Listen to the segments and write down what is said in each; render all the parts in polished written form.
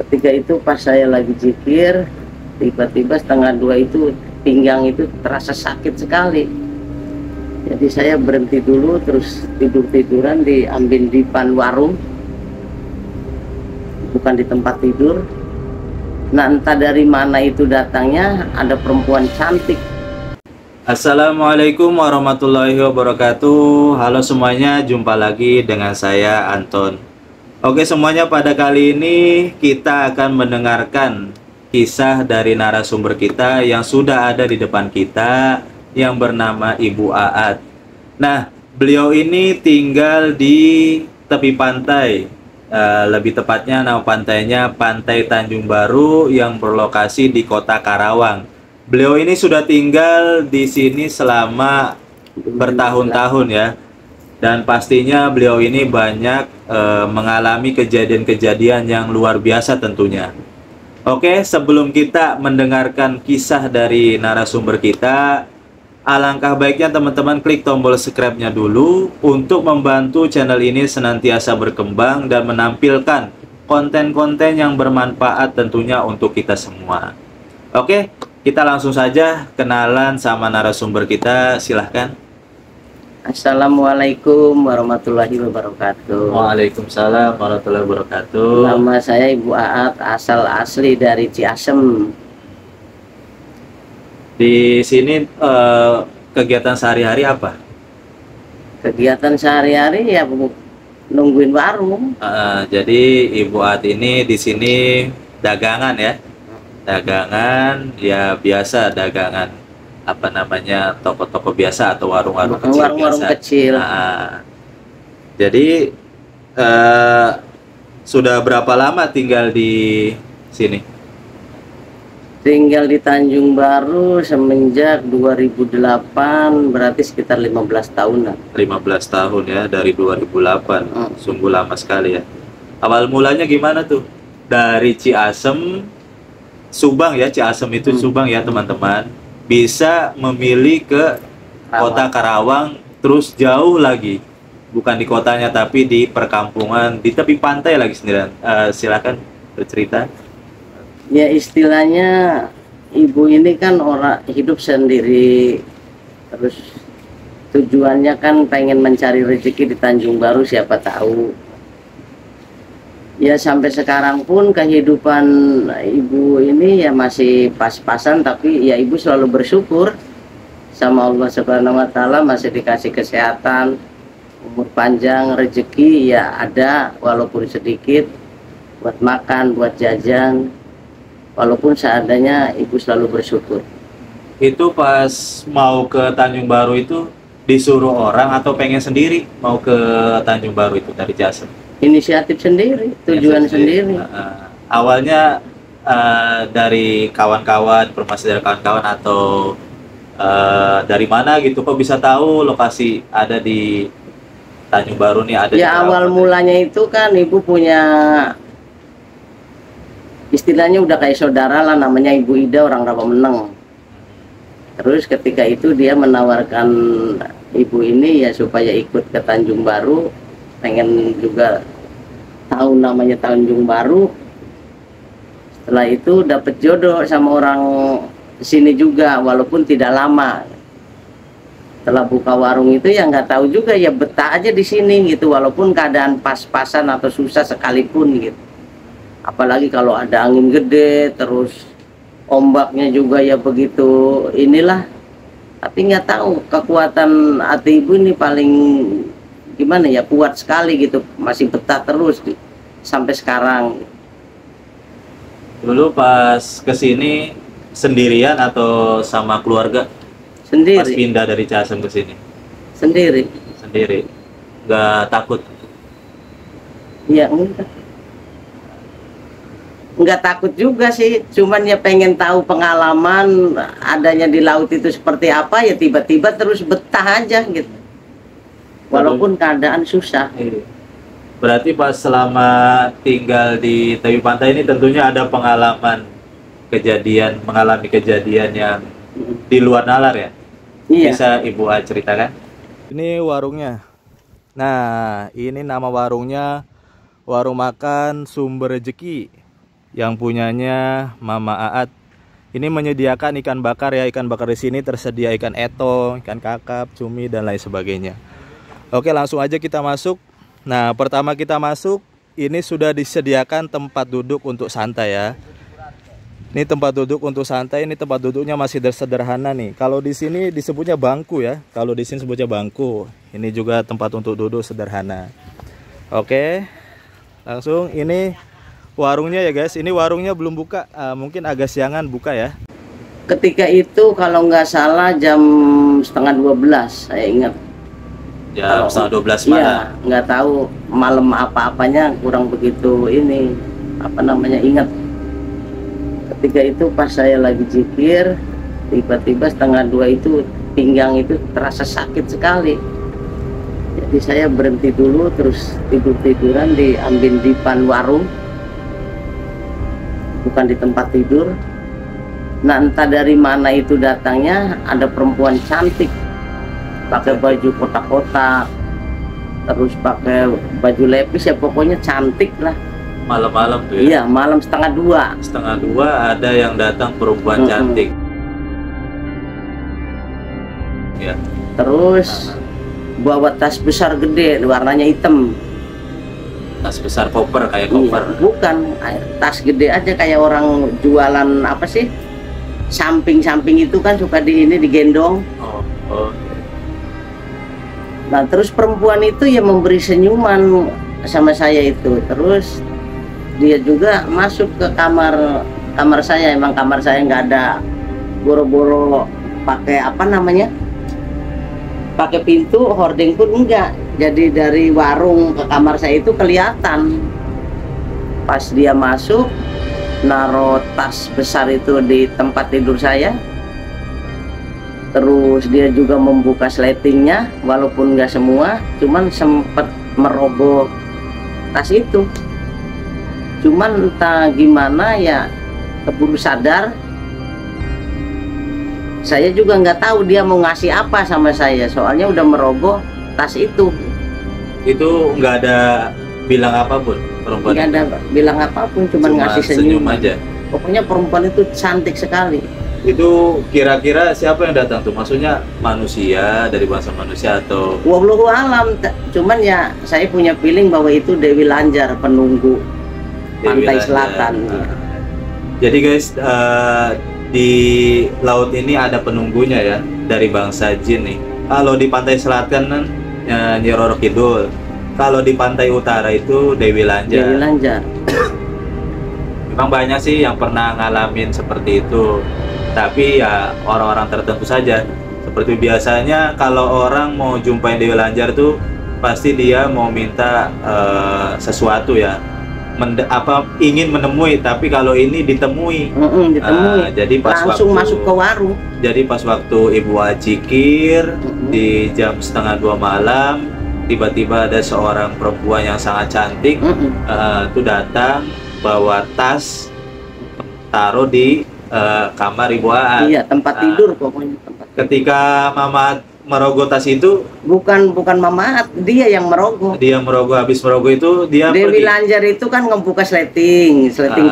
Ketika itu pas saya lagi zikir, tiba-tiba setengah dua itu pinggang itu terasa sakit sekali. Jadi saya berhenti dulu, terus tidur-tiduran diambil di depan warung, bukan di tempat tidur. Nah, entah dari mana itu datangnya, ada perempuan cantik. Assalamualaikum warahmatullahi wabarakatuh. Halo semuanya, jumpa lagi dengan saya Anton. Oke semuanya, pada kali ini kita akan mendengarkan kisah dari narasumber kita yang sudah ada di depan kita, yang bernama Ibu Aat. Nah, beliau ini tinggal di tepi pantai, lebih tepatnya nama pantainya Pantai Tanjung Baru yang berlokasi di Kota Karawang. Beliau ini sudah tinggal di sini selama bertahun-tahun ya. Dan pastinya beliau ini banyak mengalami kejadian-kejadian yang luar biasa tentunya. Oke, sebelum kita mendengarkan kisah dari narasumber kita, alangkah baiknya teman-teman klik tombol subscribe-nya dulu untuk membantu channel ini senantiasa berkembang dan menampilkan konten-konten yang bermanfaat tentunya untuk kita semua. Oke, kita langsung saja kenalan sama narasumber kita, silahkan. Assalamualaikum warahmatullahi wabarakatuh. Waalaikumsalam warahmatullahi wabarakatuh. Nama saya Ibu Aat, asal asli dari Ciasem. Di sini kegiatan sehari-hari apa? Kegiatan sehari-hari ya nungguin warung. Jadi Ibu Aat ini di sini dagangan ya? Dagangan ya, biasa dagangan apa namanya, toko-toko biasa atau warung-warung kecil Warung-warung biasa. kecil. Jadi sudah berapa lama tinggal di sini? Tinggal di Tanjung Baru semenjak 2008, berarti sekitar 15 tahunan. 15 tahun ya, dari 2008. Sungguh lama sekali ya. Awal mulanya gimana tuh? Dari Ciasem, Subang ya, Ciasem itu Subang ya teman-teman. Bisa memilih ke Kota Karawang, terus jauh lagi. Bukan di kotanya tapi di perkampungan, di tepi pantai lagi sendirian. Silakan bercerita. Ya istilahnya ibu ini kan orang hidup sendiri, terus tujuannya kan pengen mencari rezeki di Tanjung Baru, siapa tahu. Ya sampai sekarang pun kehidupan ibu ini ya masih pas-pasan, tapi ya ibu selalu bersyukur sama Allah Subhanahu wa Ta'ala, masih dikasih kesehatan, umur panjang, rezeki ya ada walaupun sedikit buat makan, buat jajan. Walaupun seadanya, ibu selalu bersyukur. Itu pas mau ke Tanjung Baru itu disuruh orang atau pengen sendiri mau ke Tanjung Baru itu dari Ciasem? Inisiatif sendiri, tujuan sendiri. Awalnya dari kawan-kawan, informasi dari kawan-kawan atau dari mana gitu, kok bisa tahu lokasi ada di Tanjung Baru nih ada? Ya awal mulanya itu kan ibu punya, istilahnya udah kayak saudara lah, namanya Ibu Ida, orang Rapomeneng. Terus ketika itu dia menawarkan ibu ini ya supaya ikut ke Tanjung Baru, pengen juga tahu namanya Tanjung Baru. Setelah itu dapat jodoh sama orang sini juga, walaupun tidak lama. Setelah buka warung itu ya nggak tahu juga, ya betah aja di sini gitu, walaupun keadaan pas-pasan atau susah sekalipun gitu. Apalagi kalau ada angin gede, terus ombaknya juga ya begitu inilah. Tapi nggak tahu kekuatan hati ibu ini paling gimana ya, kuat sekali gitu, masih betah terus sampai sekarang. Dulu pas kesini sendirian atau sama keluarga? Sendiri. Pas pindah dari Ciasem ke sini? Sendiri. Sendiri. Nggak takut? Ya nggak takut juga sih, cuman ya pengen tahu pengalaman adanya di laut itu seperti apa, ya tiba-tiba terus betah aja gitu. Walaupun keadaan susah. Berarti pas selama tinggal di tepi pantai ini tentunya ada pengalaman kejadian, mengalami kejadian yang di luar nalar ya? Iya. Bisa Ibu A ceritakan? Ini warungnya. Nah, ini nama warungnya Warung Makan Sumber Rezeki. yang punyanya Mama Aat. Ini menyediakan ikan bakar ya, ikan bakar di sini tersedia ikan eto, ikan kakap, cumi dan lain sebagainya. Oke, langsung aja kita masuk. Nah, pertama kita masuk, ini sudah disediakan tempat duduk untuk santai ya. Ini tempat duduk untuk santai, ini tempat duduknya masih sederhana nih. Kalau di sini disebutnya bangku ya. Kalau di sini sebutnya bangku. Ini juga tempat untuk duduk sederhana. Oke. Langsung ini warungnya ya guys. Ini warungnya belum buka, mungkin agak siangan buka ya. Ketika itu kalau nggak salah jam setengah 12, saya ingat. Jam setengah 12 Iya, malam. nggak tahu malam apa-apanya, kurang begitu ini ingat. Ketika itu pas saya lagi zikir, tiba-tiba setengah 2 itu pinggang itu terasa sakit sekali. Jadi saya berhenti dulu, terus tidur-tiduran diambil di depan warung, bukan di tempat tidur. Nah, entah dari mana itu datangnya, ada perempuan cantik pakai baju kotak-kotak, terus pakai baju lepis, ya pokoknya cantik lah. Malam-malam tuh ya. Iya, malam setengah 2. Setengah 2 ada yang datang perempuan cantik. Ya. Terus bawa tas besar gede, warnanya hitam. Tas besar koper kayak Iya, koper. bukan, tas gede aja kayak orang jualan apa sih? Samping-samping itu kan suka digendong. Oh, oh. Nah, terus perempuan itu ya memberi senyuman sama saya itu. Terus dia juga masuk ke kamar saya. Emang kamar saya nggak ada boro-boro pakai pakai pintu, hording pun enggak. Jadi dari warung ke kamar saya itu kelihatan. Pas dia masuk, naruh tas besar itu di tempat tidur saya. Terus dia juga membuka sletingnya, walaupun nggak semua, cuman sempat merogoh tas itu. Cuman entah gimana ya, keburu sadar. Saya juga nggak tahu dia mau ngasih apa sama saya, soalnya udah merogoh tas itu. Itu nggak ada bilang apapun perempuan Nggak itu? ada bilang apapun, cuman Cuma ngasih senyum senyum aja. Pokoknya perempuan itu cantik sekali. Itu kira-kira siapa yang datang tuh? Maksudnya manusia, dari bangsa manusia atau Wallahu alam, cuman ya saya punya feeling bahwa itu Dewi Lanjar, penunggu Dewi pantai Lanjar? selatan. Nah. Jadi guys, di laut ini ada penunggunya ya, dari bangsa jin nih. Kalau di pantai selatan kan Nyi Roro Kidul. Kalau di pantai utara itu Dewi Lanjar. Dewi Lanjar. Memang banyak sih yang pernah ngalamin seperti itu. Tapi ya orang-orang tertentu saja. Seperti biasanya kalau orang mau jumpain Dewi Lanjar tuh pasti dia mau minta sesuatu ya. Ingin menemui, tapi kalau ini ditemui. Ditemui. Jadi pas Langsung waktu, masuk ke warung. Jadi pas waktu Ibu Ajikir di jam setengah 2 malam, tiba-tiba ada seorang perempuan yang sangat cantik tuh datang bawa tas, taruh di kamar Ibu Aat. Iya, tempat tidur pokoknya. Ketika Mama merogoh tas itu, bukan Mama Aat, dia yang merogoh. dia merogoh, habis merogoh itu dia Dewi pergi. Lanjar itu kan ngebuka sleting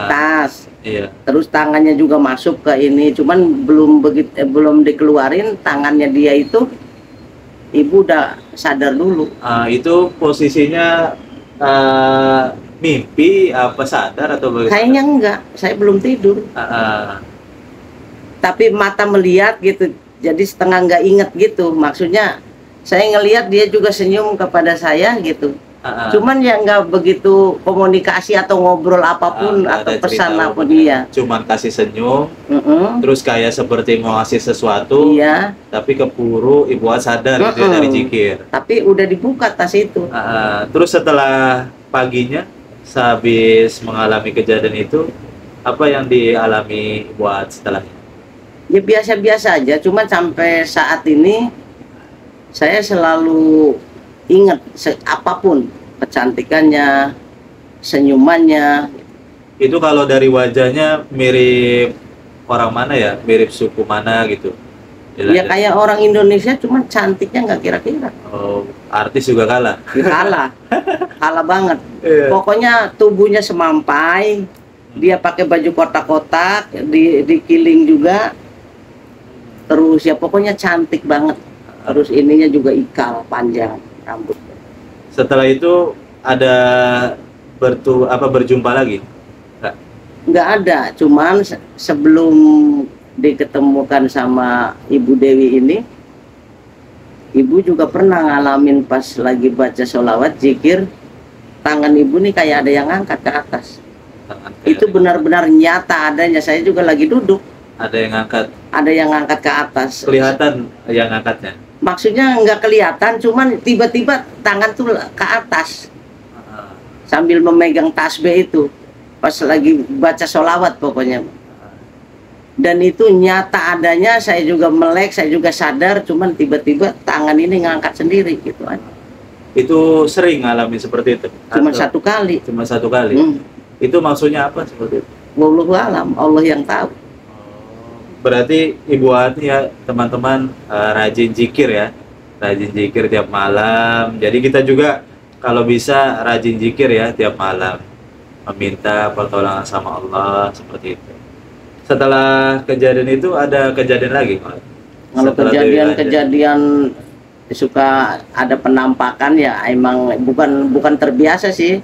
tas. Iya. Terus tangannya juga masuk ke ini, cuman belum dikeluarin tangannya dia itu. Ibu udah sadar dulu. Itu posisinya mimpi apa sadar atau bagaimana? Kayaknya enggak, saya belum tidur. Tapi mata melihat gitu, jadi setengah nggak inget gitu. Maksudnya saya ngelihat dia juga senyum kepada saya gitu. Cuman ya nggak begitu komunikasi atau ngobrol apapun atau pesan apa dia. Cuman kasih senyum, terus kayak seperti mau ngasih sesuatu. Iya. Tapi keburu Ibu Aat sadar gitu ya, dari zikir. Tapi udah dibuka tas itu. Terus setelah paginya, sehabis mengalami kejadian itu, apa yang dialami Ibu Aat setelahnya? Ya biasa-biasa aja. Cuman sampai saat ini saya selalu ingat apapun, kecantikannya, senyumannya. Itu kalau dari wajahnya mirip orang mana ya? Mirip suku mana gitu? Ya kayak orang Indonesia, cuman cantiknya nggak kira-kira. Oh, artis juga kalah? Kalah. Kalah banget. Iya. Pokoknya tubuhnya semampai, Dia pakai baju kotak-kotak, dikiling juga. Terus ya pokoknya cantik banget. Terus ininya juga ikal panjang rambut. Setelah itu ada berjumpa lagi? Nggak ada, cuman sebelum diketemukan sama Ibu Dewi ini, Ibu juga pernah ngalamin pas lagi baca sholawat, zikir, tangan Ibu nih kayak ada yang ngangkat ke atas. Itu benar-benar nyata adanya, saya juga lagi duduk. Ada yang ngangkat? Ada yang ngangkat ke atas. Kelihatan yang ngangkatnya? Maksudnya nggak kelihatan, cuman tiba-tiba tangan tuh ke atas. Sambil memegang tasbih itu. Pas lagi baca sholawat pokoknya. Dan itu nyata adanya, saya juga melek, saya juga sadar, cuman tiba-tiba tangan ini ngangkat sendiri gitu aja. Itu sering ngalamin seperti itu? Cuma satu kali. Cuma satu kali? Itu maksudnya apa seperti itu? Wallahu alam, Allah yang tahu. Berarti Ibu Ati ya teman-teman rajin zikir ya, rajin zikir tiap malam. Jadi kita juga kalau bisa rajin zikir ya tiap malam, meminta pertolongan sama Allah seperti itu. Setelah kejadian itu ada kejadian lagi Pak? Kalau kejadian suka ada penampakan ya emang bukan terbiasa sih.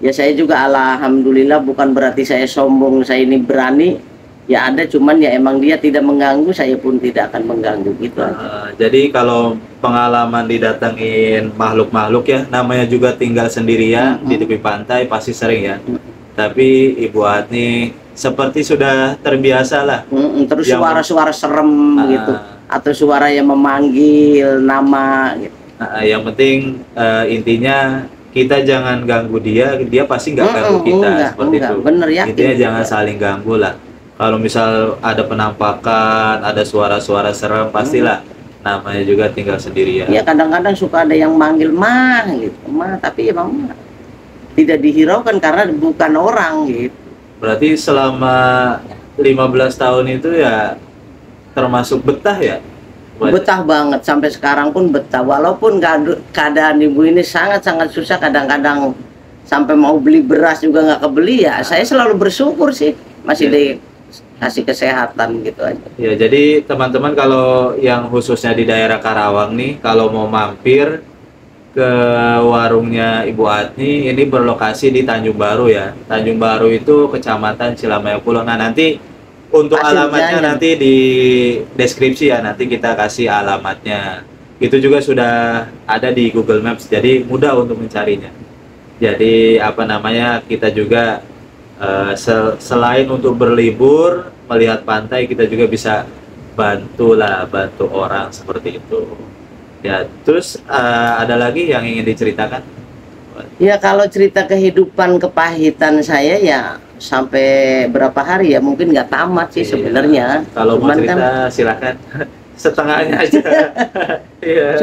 Ya saya juga alhamdulillah, bukan berarti saya sombong, saya ini berani. Ya ada, cuman ya emang dia tidak mengganggu, saya pun tidak akan mengganggu gitu aja. Jadi kalau pengalaman didatengin makhluk-makhluk ya, namanya juga tinggal sendirian di tepi pantai pasti sering ya. Tapi Ibu Atni seperti sudah terbiasa lah. Terus suara-suara serem gitu, atau suara yang memanggil nama gitu. Yang penting intinya kita jangan ganggu dia pasti nggak ganggu kita, seperti itu. Bener, yakin, intinya jangan saling ganggu lah. Kalau misal ada penampakan, ada suara-suara serem, pastilah namanya juga tinggal sendirian. Ya kadang-kadang suka ada yang manggil mah gitu, mah, tapi emang tidak dihiraukan karena bukan orang gitu. Berarti selama 15 tahun itu ya termasuk betah ya? Betah banget, sampai sekarang pun betah. Walaupun keadaan Ibu ini sangat-sangat susah, kadang-kadang sampai mau beli beras juga nggak kebeli ya. Saya selalu bersyukur sih, masih dikasih kesehatan gitu aja. Ya, jadi teman-teman kalau yang khususnya di daerah Karawang nih, kalau mau mampir ke warungnya Ibu Atni, ini berlokasi di Tanjung Baru ya. Tanjung Baru itu Kecamatan Cilamaya Kulon. Nah, nanti untuk alamatnya nanti di deskripsi ya, nanti kita kasih alamatnya. Itu juga sudah ada di Google Maps, jadi mudah untuk mencarinya. Jadi apa namanya, kita juga selain untuk berlibur melihat pantai, kita juga bisa bantu orang seperti itu ya. Terus ada lagi yang ingin diceritakan? Ya kalau cerita kehidupan kepahitan saya ya sampai berapa hari ya, mungkin nggak tamat sih sebenarnya. Kalau mau cerita silakan setengahnya aja.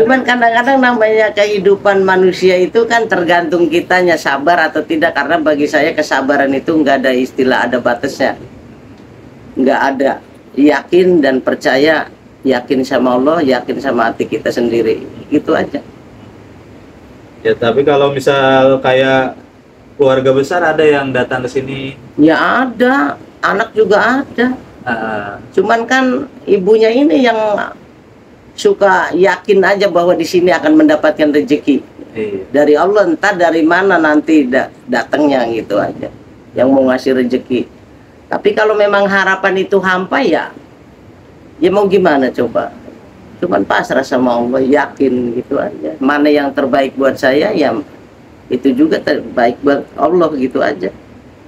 Cuman kadang-kadang namanya kehidupan manusia itu kan tergantung kitanya sabar atau tidak, karena bagi saya kesabaran itu nggak ada istilah ada batasnya, nggak ada. Yakin dan percaya, yakin sama Allah, yakin sama hati kita sendiri, gitu aja. Ya tapi kalau misal kayak keluarga besar ada yang datang ke sini? Ya ada, anak juga ada. Cuman kan ibunya ini yang suka yakin aja bahwa di sini akan mendapatkan rezeki dari Allah, entah dari mana nanti datangnya gitu aja, yang mau ngasih rezeki. Tapi kalau memang harapan itu hampa ya mau gimana coba. Cuman pasrah sama Allah, yakin gitu aja. Mana yang terbaik buat saya ya itu juga terbaik buat Allah gitu aja.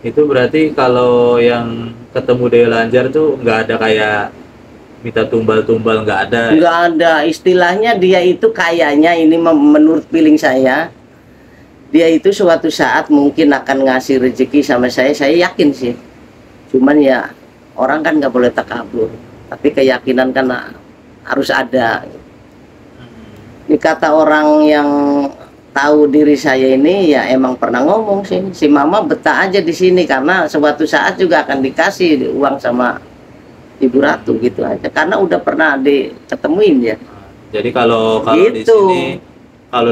Itu berarti kalau yang ketemu Dewi Lanjar tuh nggak ada kayak minta tumbal-tumbal, nggak ada? Nggak ada, istilahnya dia itu kayaknya ini menurut feeling saya, dia itu suatu saat mungkin akan ngasih rezeki sama saya yakin sih. Cuman ya orang kan nggak boleh takabur, tapi keyakinan kan harus ada. Ini kata orang yang tahu diri saya ini ya emang pernah ngomong sih, si mama betah aja di sini karena suatu saat juga akan dikasih uang sama Ibu Ratu gitu aja, karena udah pernah diketemuin ya. Jadi kalau gitu.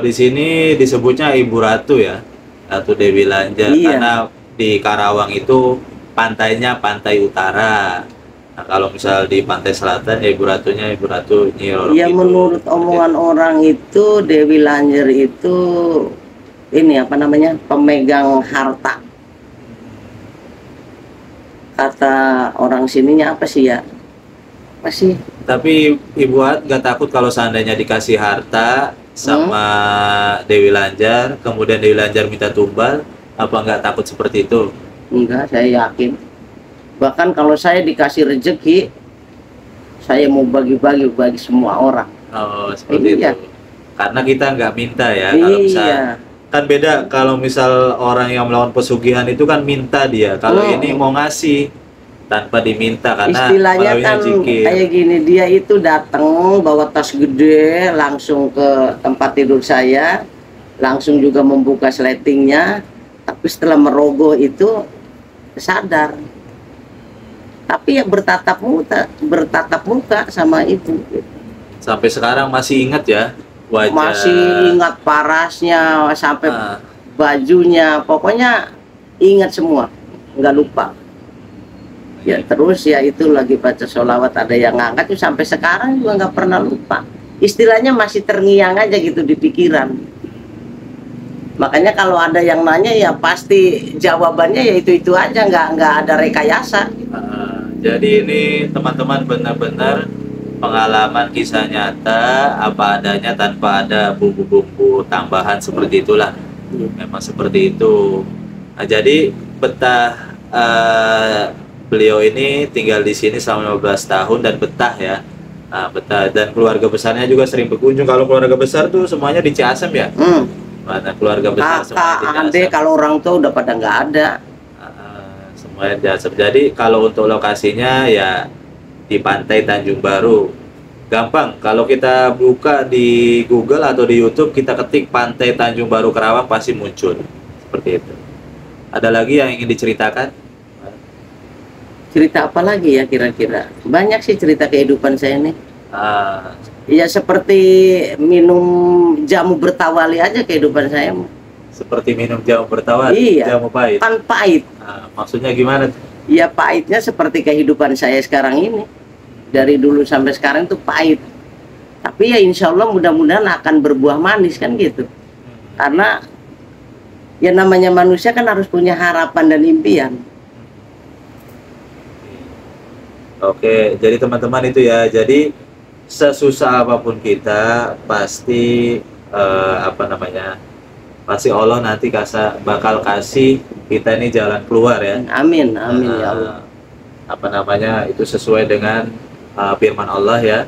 di sini disebutnya Ibu Ratu ya, Ratu Dewi Lanjar, karena di Karawang itu pantainya pantai utara. Nah, kalau misal di pantai selatan ya Ibu Ratunya Ibu Ratu Nyi Roro Ya Kidul. menurut omongan orang itu Dewi Lanjar itu ini apa namanya, pemegang harta. Kata orang sininya apa sih ya? Apa sih? Tapi Ibu At nggak takut kalau seandainya dikasih harta sama Dewi Lanjar, kemudian Dewi Lanjar minta tumbal, apa nggak takut seperti itu? Enggak, saya yakin. Bahkan kalau saya dikasih rezeki, saya mau bagi-bagi semua orang. Oh, seperti Iya. itu. Karena kita nggak minta ya, kalau misal Iya. kan beda kalau misal orang yang melawan pesugihan itu kan minta dia. Kalau ini mau ngasih tanpa diminta karena Istilahnya melaluinya kan zikir. kayak gini, dia itu datang bawa tas gede langsung ke tempat tidur saya, langsung juga membuka sletingnya, tapi setelah merogoh itu sadar. Tapi ya bertatap muka sama ibu. Sampai sekarang masih ingat ya wajah. Masih ingat parasnya sampai Ah, bajunya, pokoknya ingat semua, nggak lupa. Ya terus ya itu lagi baca sholawat ada yang ngangkat tuh sampai sekarang juga nggak pernah lupa. Istilahnya masih terngiang aja gitu di pikiran. Makanya kalau ada yang nanya ya pasti jawabannya ya itu aja, nggak ada rekayasa. jadi ini teman-teman benar-benar pengalaman kisah nyata apa adanya tanpa ada bumbu-bumbu tambahan seperti itulah. Memang seperti itu. Nah, jadi betah beliau ini tinggal di sini selama 15 tahun dan betah ya. Nah, betah dan keluarga besarnya juga sering berkunjung. Kalau keluarga besar tuh semuanya di Ciasem ya. Mana keluarga besar semuanya di Kakak, Ciasem. adik, kalau orang tua udah pada nggak ada. Semuanya di Ciasem. Jadi kalau untuk lokasinya ya di Pantai Tanjung Baru. Gampang, kalau kita buka di Google atau di YouTube, kita ketik Pantai Tanjung Baru Karawang pasti muncul. Seperti itu. Ada lagi yang ingin diceritakan? Cerita apa lagi ya kira-kira? Banyak sih cerita kehidupan saya nih. Ah, Ya seperti minum jamu bertawali aja kehidupan saya. seperti minum jamu bertawar, Iya. jamu pahit. Kan pahit. Maksudnya gimana? Ya pahitnya seperti kehidupan saya sekarang ini. Dari dulu sampai sekarang itu pahit. Tapi ya insya Allah mudah-mudahan akan berbuah manis kan gitu. Karena ya namanya manusia kan harus punya harapan dan impian. Oke, jadi teman-teman itu ya. Jadi sesusah apapun kita pasti apa namanya? Pasti Allah nanti bakal kasih kita ini jalan keluar ya. Amin, amin ya Allah. Apa namanya? Itu sesuai dengan firman Allah ya.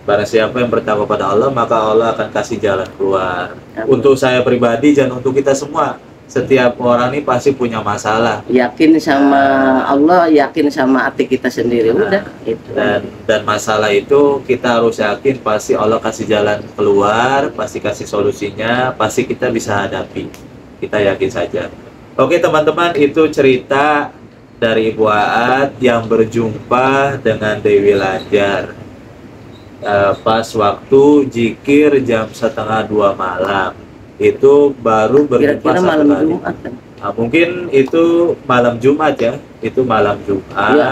Barang siapa yang bertakwa pada Allah, maka Allah akan kasih jalan keluar. Amin. Untuk saya pribadi dan untuk kita semua, setiap orang ini pasti punya masalah. Yakin sama Allah, yakin sama hati kita sendiri, udah itu. Dan masalah itu kita harus yakin pasti Allah kasih jalan keluar, pasti kasih solusinya, pasti kita bisa hadapi. Kita yakin saja. Oke teman-teman, itu cerita dari Ibu Aat yang berjumpa dengan Dewi Lanjar pas waktu zikir jam 1:30 malam. Itu baru berjumpa Kira-kira satu malam kali. Jumat kan? Nah, mungkin itu malam Jumat ya, itu malam Jumat. Iya.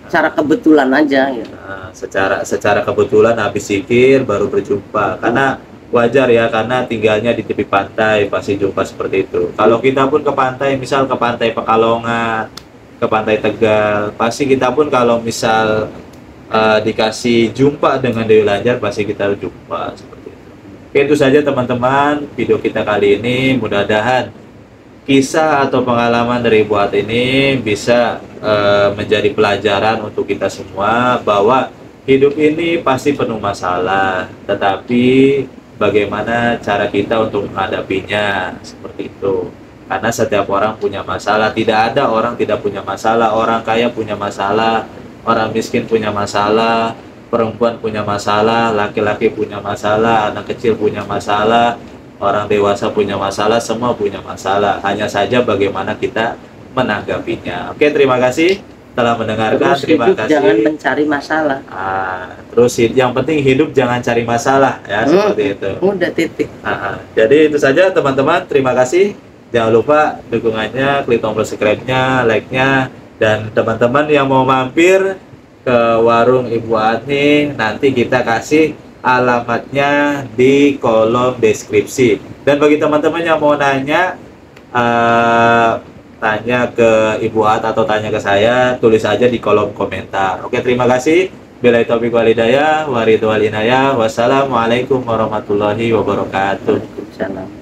Secara kebetulan aja gitu. Nah, secara kebetulan habis zikir baru berjumpa. Karena wajar ya, karena tinggalnya di tepi pantai pasti jumpa seperti itu. Kalau kita pun ke pantai, misal ke pantai Pekalongan, ke pantai Tegal, pasti kita pun kalau misal dikasih jumpa dengan Dewi Lanjar pasti kita jumpa seperti itu. Oke, itu saja teman-teman video kita kali ini. Mudah-mudahan kisah atau pengalaman dari Ibu At ini bisa menjadi pelajaran untuk kita semua bahwa hidup ini pasti penuh masalah, tetapi bagaimana cara kita untuk menghadapinya seperti itu. Karena setiap orang punya masalah, tidak ada orang tidak punya masalah. Orang kaya punya masalah, orang miskin punya masalah, perempuan punya masalah, laki-laki punya masalah, anak kecil punya masalah, orang dewasa punya masalah, semua punya masalah. Hanya saja bagaimana kita menanggapinya. Oke, terima kasih telah mendengarkan. Terus Terima hidup kasih. jangan mencari masalah. Terus yang penting hidup jangan cari masalah ya, seperti itu. Udah titik. Jadi itu saja teman-teman. Terima kasih. Jangan lupa dukungannya, klik tombol subscribe-nya, like-nya, Dan teman-teman yang mau mampir ke warung Ibu Aat nih, nanti kita kasih alamatnya di kolom deskripsi. Dan bagi teman-teman yang mau nanya, tanya ke Ibu Aat atau tanya ke saya, tulis aja di kolom komentar. Oke, terima kasih. Billahi taufiq wal hidayah, wa ridwal inayah. Wassalamualaikum warahmatullahi wabarakatuh. Waalaikumsalam.